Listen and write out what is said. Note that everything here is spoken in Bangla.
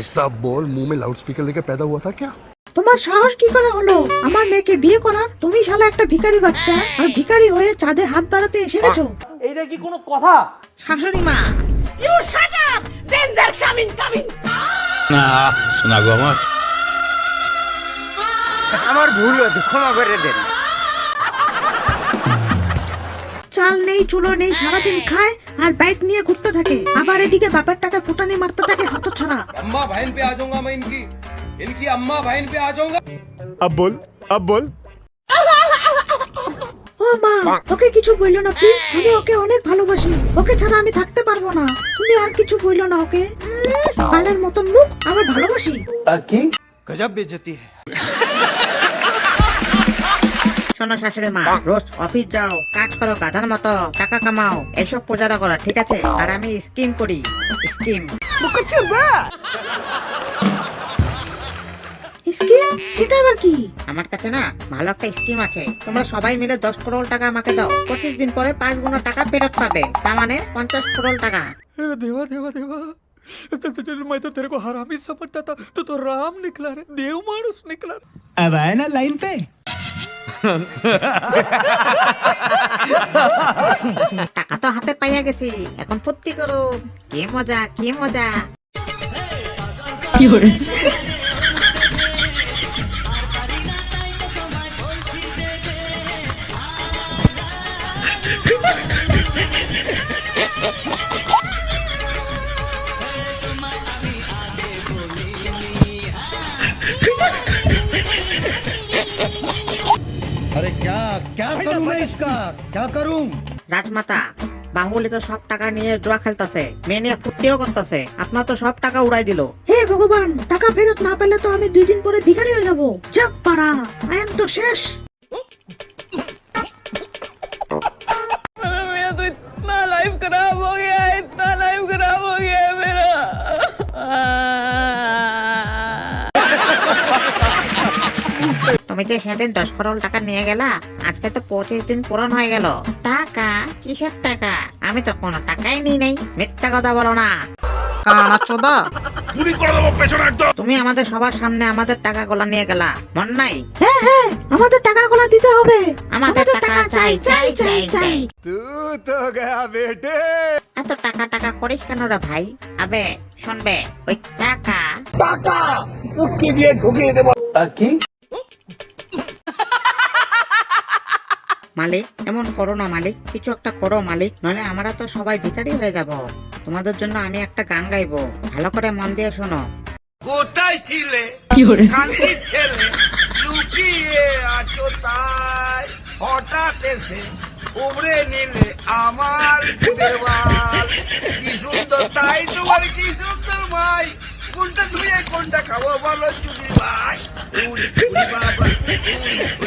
ऐसा बोल मुंह में लाउड स्पीकर लेके पैदा हुआ था क्या? তোমার সাহস কি করে হলো আমার মেয়েকে বিয়ে করার? তুমি শালা একটা ভিখারি বাচ্চা, আর ভিখারি হয়ে চাঁদে হাত বাড়াতে এসে গেছো। এইটা কি কোনো কথা? শাশুড়ি মা, you shut up, danger coming coming. না শোনা গো আমার ভুল হয়েছে, ক্ষমা করে দেন। চাল নেই চুলো নেই, সারাদিন খায় আর বাইক নিয়ে ঘুরতে থাকে, আবার এদিকে বাপের টাকা ফুটানি মারতে থাকে হতচ্ছাড়া। अम्मा बहन पे आ जाऊंगा मैं, इनकी अम्मा बहन पे आ जाऊंगा। अब बोल ও মা, ওকে কিছু বললো না প্লিজ, আমি ওকে অনেক ভালোবাসি, ওকে ছাড়া আমি থাকতে পারবো না। তুমি আর কিছু বললো না ওকে। বালের মতন মুখ, আবার ভালোবাসি। কি গজব বেজতি है। শোনো শাশুড়ি মা, রোজ অফিস যাও, কাজ করো গাধার মতো, টাকা কামাও, এসব প্রচারা করা ঠিক আছে, আর আমি স্কিম করি। Scheme scheme? সেটা আবার কি? আমার কাছে না ভালো একটা স্কিম আছে, তোমরা সবাই মিলে 10 করোড় টাকা আমাকে দাও, 25 দিন পরে 5 গুণ টাকা ফেরত পাবে, তার মানে 50 করোড় টাকা। देवा देवा देवा मैं तो तेरे को हरामी समझता था, तो राम निकला रे, देव मानुस निकला। अब आए ना लाइन पे। টাকা তো হাতে পাইয়া গেছি, এখন ফুর্তি করো। কি মজা কি মজা। अरे क्या क्या करूं मैं इसका, क्या करूं? রাজমাতা, বাহুবলী তো সব টাকা নিয়ে জুয়া খেলতেছে, মেয়ে নিয়ে ফুর্তিও করতেছে, আপনার তো সব টাকা উড়াই দিল। হে ভগবান, টাকা ফেরত না পেলে তো আমি 2 দিন পরে ভিখারি হয়ে যাবো। যাক পাড়া, আই এম তো শেষ। मेरा तो इतना लाइफ खराब हो गया है, इतना लाइफ खराब हो गया है मेरा। তুমি যে সেদিন 10 করোড় টাকা নিয়ে গেলা, আজকে তো 25 দিন পূরণ হয়ে গেল। টাকা? কিসের টাকা? আমি তো কোনো টাকাই নিই নাই। মিথ্যা কথা বলো না কানাচোদা। তুমি আমাদের সবার সামনে আমাদের টাকাগুলো নিয়ে গেলা, মন নাই? হ্যাঁ হ্যাঁ, আমাদের টাকাগুলো দিতে হবে। আমাদের টাকা চাই চাই চাই চাই। तू तो गया बेटे। এত টাকা টাকা করিস কেন রে ভাই? আবে শুনবে, ওই টাকা কি? মালিক, এমন করো না মালিক, কিছু একটা করো মালিক, নইলে আমরা তো সবাই ভিখারি হয়ে যাব। তোমাদের জন্য আমি একটা গান গাইবো, ভালো করে মন দিয়ে শোনো। কোথায় ছিলে কান্তির ছেলে, লুকিয়ে আছো তাই, হঠাৎ এসে উবড়ে নিলে আমার দেওয়াল। কি সুন্দর তাই তোমার, কি সুন্দর ভাই, কোনটা ধুয়ে কোনটা খাবো বলো চুরি ভাই। উড়ি উড়ি বাবা উড়ি